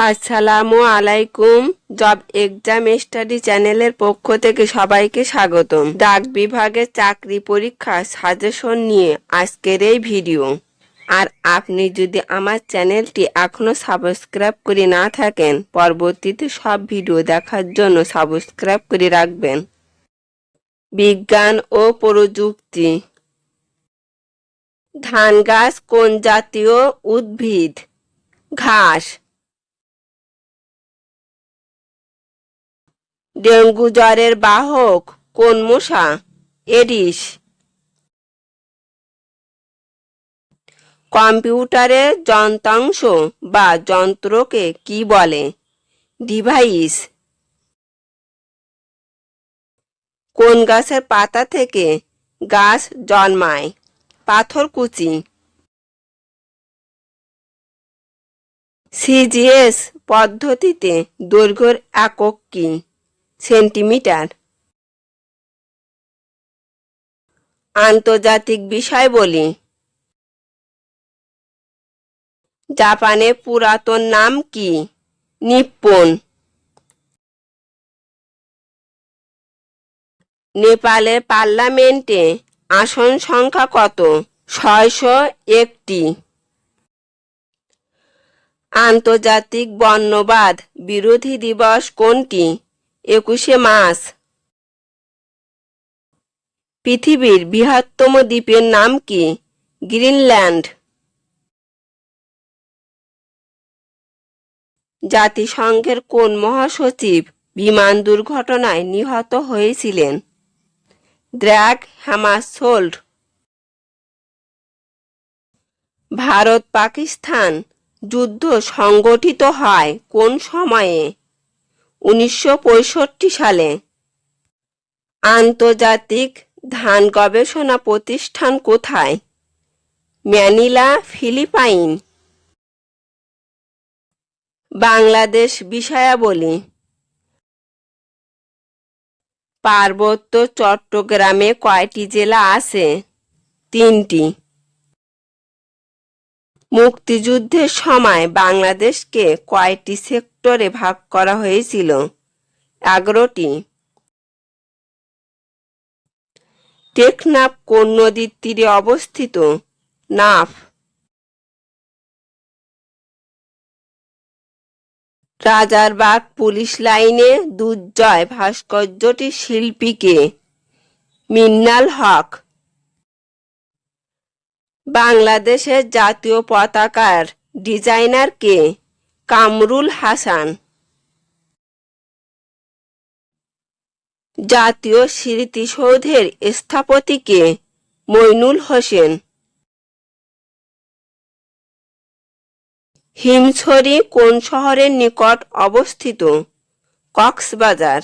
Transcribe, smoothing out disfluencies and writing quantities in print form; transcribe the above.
আসসালামু আলাইকুম। Job exam study চ্যানেলের পক্ষ থেকে সবাইকে স্বাগতম। ডাক বিভাগের চাকরি পরীক্ষা সাজেশন নিয়ে আজকের এই ভিডিও। আর আপনি যদি আমার চ্যানেলটি এখনো সাবস্ক্রাইব করে না থাকেন, পরবর্তীতে সব ভিডিও দেখার জন্য সাবস্ক্রাইব করে রাখবেন। বিজ্ঞান ও প্রযুক্তি। ধান গাছ কোন জাতীয় উদ্ভিদ? ঘাস। ডেঙ্গু জ্বরের বাহক কোন মশা? এডিস। কম্পিউটারের যন্ত্রাংশ বা যন্ত্রকে কি বলে? ডিভাইস। কোন গাছের পাতা থেকে গাছ জন্মায়? পাথরকুচি। সিজিএস পদ্ধতিতে দৈর্ঘ্যের একক কি? সেন্টিমিটার। আন্তর্জাতিক বিষয়াবলী। জাপানের পুরাতন নাম কি? নিপ্পন। নেপালের পার্লামেন্টে আসন সংখ্যা কত? 601টি। আন্তর্জাতিক বর্ণবাদ বিরোধী দিবস কোনটি? 21শে মার্চ। পৃথিবীর বৃহত্তম দ্বীপের নাম কি? গ্রিনল্যান্ড। জাতিসংঘের কোন মহাসচিব বিমান দুর্ঘটনায় নিহত হয়েছিলেন? Drag Hammarskjöld. ভারত পাকিস্তান যুদ্ধ সংগঠিত হয় কোন সময়ে? 1965 সালে। আন্তর্জাতিক ধান গবেষণা প্রতিষ্ঠান কোথায়? Manila, Philippines. বাংলাদেশ বিষয়াবলী। পার্বত্য চট্টগ্রামে কয়টি জেলা আছে? 3টি। মুক্তিযুদ্ধের সময় বাংলাদেশকে কয়টি সেক্টরে ভাগ করা হয়েছিল? 11টি। টেকনাফ কোন নদীর তীরে অবস্থিত? নাফ। রাজারবাগ পুলিশ লাইনে দুর্জয় ভাস্কর্যটির শিল্পী কে? মিন্নাল হক। বাংলাদেশের জাতীয় পতাকার ডিজাইনার কে? কামরুল হাসান। জাতীয় স্মৃতিসৌধের স্থপতি কে? মইনুল হোসেন। হিমছড়ি কোন শহরের নিকট অবস্থিত? কক্সবাজার।